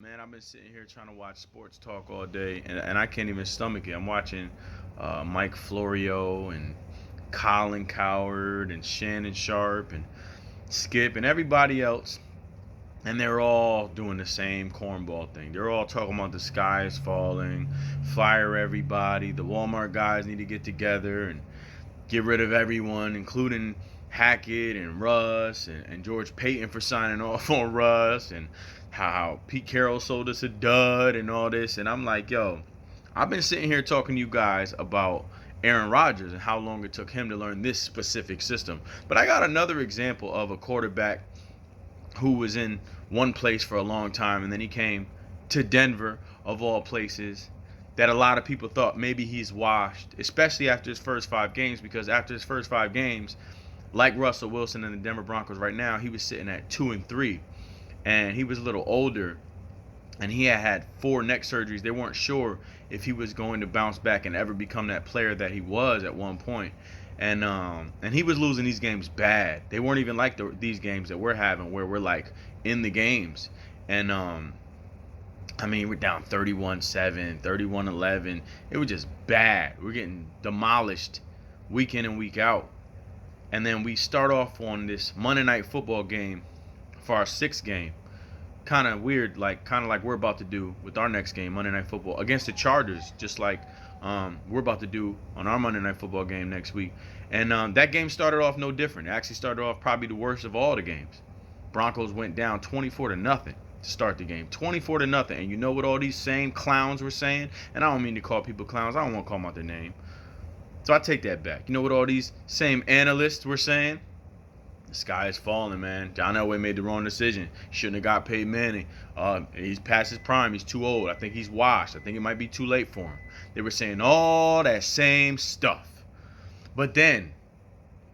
Man, I've been sitting here trying to watch sports talk all day, and I can't even stomach it. I'm watching Mike Florio and Colin Coward and Shannon Sharp and Skip and everybody else, and they're all doing the same cornball thing. They're all talking about the sky is falling, fire everybody, the Walmart guys need to get together and get rid of everyone, including Hackett and Russ and George Peyton for signing off on Russ and how Pete Carroll sold us a dud and all this. And I'm like, yo, I've been sitting here talking to you guys about Aaron Rodgers and how long it took him to learn this specific system. But I got another example of a quarterback who was in one place for a long time and then he came to Denver of all places that a lot of people thought maybe he's washed, especially after his first 5 games, because after his first 5 games, like Russell Wilson and the Denver Broncos right now, he was sitting at 2-3, and he was a little older, and he had 4 neck surgeries. They weren't sure if he was going to bounce back and ever become that player that he was at one point. And he was losing these games bad. They weren't even like these games that we're having, where we're like in the games. And I mean, we're down 31-7, 31-11. It was just bad. We're getting demolished week in and week out. And then we start off on this Monday Night Football game for our 6th game. Kind of weird, kind of like we're about to do with our next game, Monday Night Football, against the Chargers, just like we're about to do on our Monday Night Football game next week. And that game started off no different. It actually started off probably the worst of all the games. Broncos went down 24-0 to start the game, 24-0. And you know what all these same clowns were saying? And I don't mean to call people clowns. I don't want to call them out their name. So I take that back. You know what all these same analysts were saying? The sky is falling, man. John Elway made the wrong decision. Shouldn't have got Peyton Manning. He's past his prime. He's too old. I think he's washed. I think it might be too late for him. They were saying all that same stuff. But then,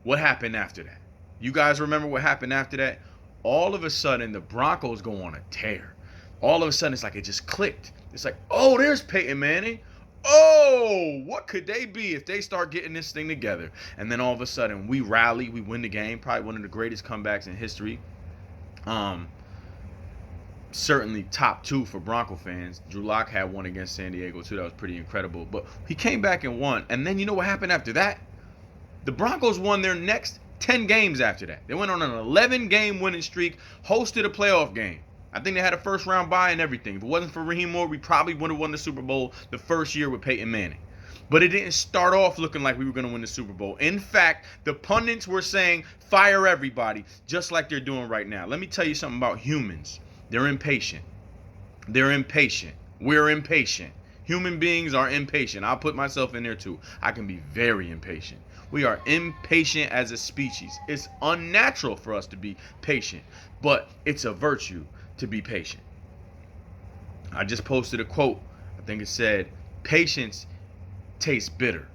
what happened after that? You guys remember what happened after that? All of a sudden, the Broncos go on a tear. All of a sudden, it's like it just clicked. It's like, oh, there's Peyton Manning. Oh, what could they be if they start getting this thing together? And then all of a sudden, we rally, we win the game. Probably one of the greatest comebacks in history. Certainly top 2 for Bronco fans. Drew Lock had one against San Diego too. That was pretty incredible. But he came back and won. And then you know what happened after that? The Broncos won their next 10 games after that. They went on an 11-game winning streak, hosted a playoff game. I think they had a first-round bye and everything. If it wasn't for Raheem Moore, we probably would have won the Super Bowl the first year with Peyton Manning. But it didn't start off looking like we were going to win the Super Bowl. In fact, the pundits were saying, fire everybody, just like they're doing right now. Let me tell you something about humans. They're impatient. They're impatient. We're impatient. Human beings are impatient. I'll put myself in there too. I can be very impatient. We are impatient as a species. It's unnatural for us to be patient, but it's a virtue to be patient. I just posted a quote. I think it said, patience tastes bitter,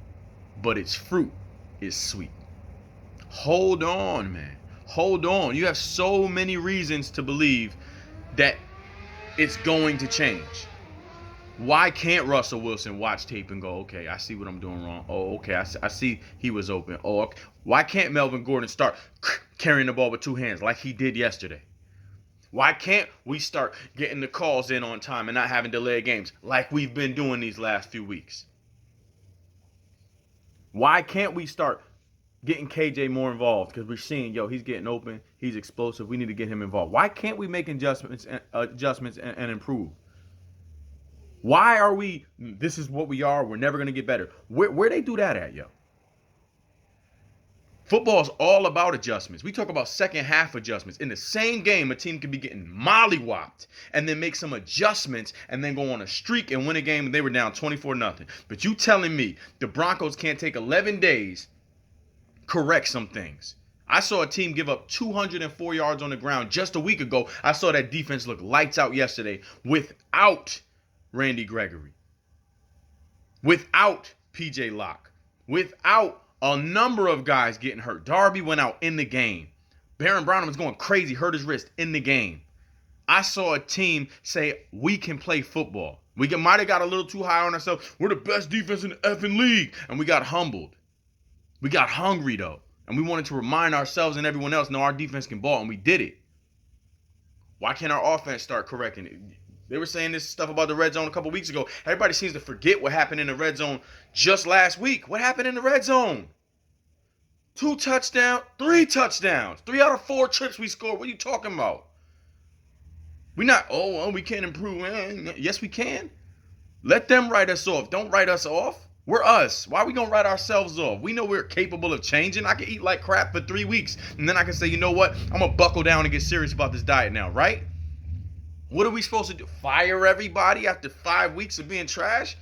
but its fruit is sweet. Hold on, man. Hold on. You have so many reasons to believe that it's going to change. Why can't Russell Wilson watch tape and go, okay, I see what I'm doing wrong. Oh, okay, I see he was open. Oh, okay. Why can't Melvin Gordon start carrying the ball with 2 hands like he did yesterday? Why can't we start getting the calls in on time and not having delayed games like we've been doing these last few weeks? Why can't we start getting KJ more involved? Because we're seeing, he's getting open, he's explosive. We need to get him involved. Why can't we make adjustments and improve? Why are we? This is what we are. We're never gonna get better. Where they do that at, yo? Football is all about adjustments. We talk about second half adjustments. In the same game, a team could be getting mollywopped and then make some adjustments and then go on a streak and win a game and they were down 24-0. But you telling me the Broncos can't take 11 days, correct some things? I saw a team give up 204 yards on the ground just a week ago. I saw that defense look lights out yesterday without Randy Gregory, without PJ Locke, without a number of guys getting hurt. Darby went out in the game. Baron Brown was going crazy, hurt his wrist in the game. I saw a team say, we can play football. We might have got a little too high on ourselves. We're the best defense in the effing league. And we got humbled. We got hungry, though. And we wanted to remind ourselves and everyone else, no, our defense can ball, and we did it. Why can't our offense start correcting it? They were saying this stuff about the red zone a couple weeks ago. Everybody seems to forget what happened in the red zone just last week. What happened in the red zone? 2 touchdowns, 3 touchdowns. 3 out of 4 trips we scored. What are you talking about? We not, we can't improve. Yes, we can. Let them write us off. Don't write us off. We're us. Why are we going to write ourselves off? We know we're capable of changing. I can eat like crap for 3 weeks, and then I can say, you know what? I'm going to buckle down and get serious about this diet now, right? What are we supposed to do? Fire everybody after 5 weeks of being trash?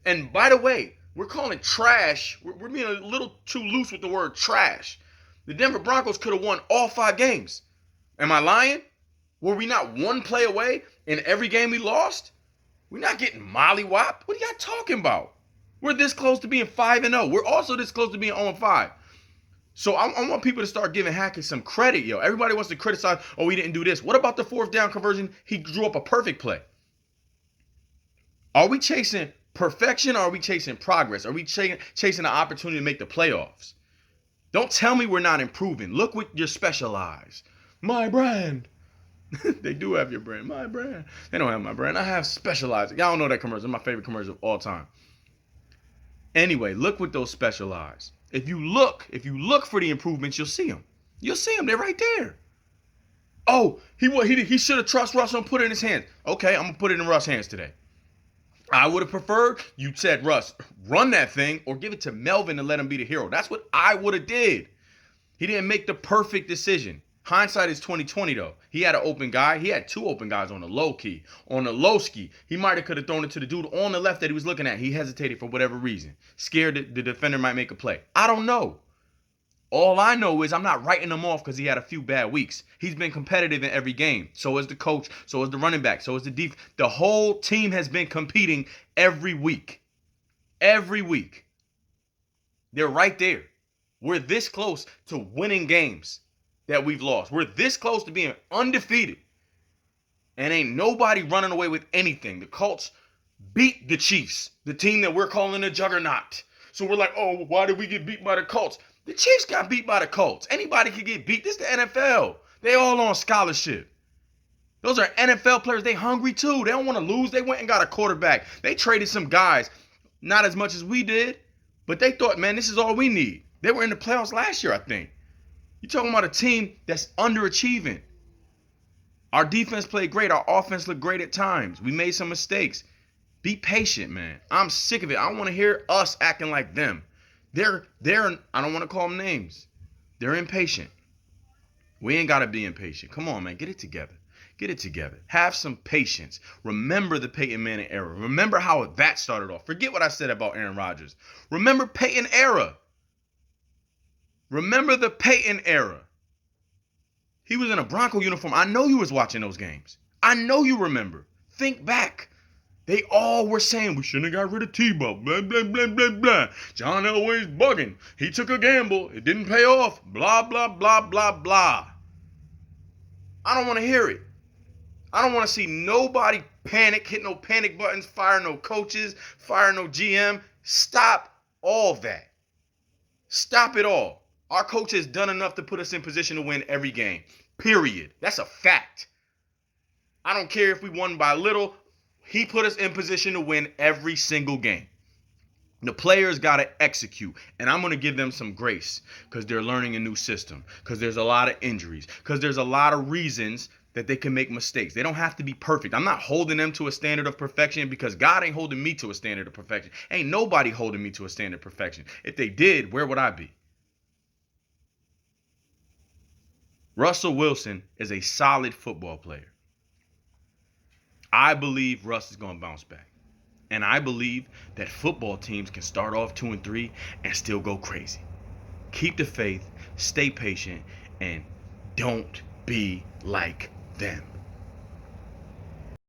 And by the way, we're calling trash. We're being a little too loose with the word trash. The Denver Broncos could have won all 5 games. Am I lying? Were we not 1 play away in every game we lost? We're not getting mollywopped. What are y'all talking about? We're this close to being 5-0. We're also this close to being 0-5. So I want people to start giving Hackett some credit, yo. Everybody wants to criticize, he didn't do this. What about the 4th down conversion? He drew up a perfect play. Are we chasing perfection or are we chasing progress? Are we chasing the opportunity to make the playoffs? Don't tell me we're not improving. Look what you're specialized. My brand. They do have your brand. My brand. They don't have my brand. I have specialized. Y'all don't know that commercial. It's my favorite commercial of all time. Anyway, look what those specialized. If you look for the improvements, you'll see them. You'll see them. They're right there. Oh, he should have trusted Russ and put it in his hands. Okay, I'm going to put it in Russ' hands today. I would have preferred you said, Russ, run that thing or give it to Melvin and let him be the hero. That's what I would have did. He didn't make the perfect decision. Hindsight is 20/20 though. He had an open guy. He had 2 open guys on the low key. On the low ski, he might have could have thrown it to the dude on the left that he was looking at. He hesitated for whatever reason. Scared that the defender might make a play. I don't know. All I know is I'm not writing him off because he had a few bad weeks. He's been competitive in every game. So is the coach. So is the running back. So is the defense. The whole team has been competing every week. Every week. They're right there. We're this close to winning games that we've lost. We're this close to being undefeated. And ain't nobody running away with anything. The Colts beat the Chiefs, the team that we're calling a juggernaut. So we're like, why did we get beat by the Colts? The Chiefs got beat by the Colts. Anybody could get beat. This is the NFL. They all on scholarship. Those are NFL players. They hungry too. They don't want to lose. They went and got a quarterback. They traded some guys. Not as much as we did. But they thought, man, this is all we need. They were in the playoffs last year, I think. You're talking about a team that's underachieving. Our defense played great. Our offense looked great at times. We made some mistakes. Be patient, man. I'm sick of it. I want to hear us acting like them. They're I don't want to call them names. They're impatient. We ain't got to be impatient. Come on, man. Get it together. Get it together. Have some patience. Remember the Peyton Manning era. Remember how that started off. Forget what I said about Aaron Rodgers. Remember Peyton era. Remember the Peyton era. He was in a Bronco uniform. I know you was watching those games. I know you remember. Think back. They all were saying we shouldn't have got rid of Tebow. Blah, blah, blah, blah, blah. John Elway's bugging. He took a gamble. It didn't pay off. Blah, blah, blah, blah, blah. I don't want to hear it. I don't want to see nobody panic, hit no panic buttons, fire no coaches, fire no GM. Stop all that. Stop it all. Our coach has done enough to put us in position to win every game. Period. That's a fact. I don't care if we won by little. He put us in position to win every single game. The players got to execute, and I'm going to give them some grace because they're learning a new system, because there's a lot of injuries, because there's a lot of reasons that they can make mistakes. They don't have to be perfect. I'm not holding them to a standard of perfection because God ain't holding me to a standard of perfection. Ain't nobody holding me to a standard of perfection. If they did, where would I be? Russell Wilson is a solid football player. I believe Russ is going to bounce back. And I believe that football teams can start off 2-3 and still go crazy. Keep the faith, stay patient, and don't be like them.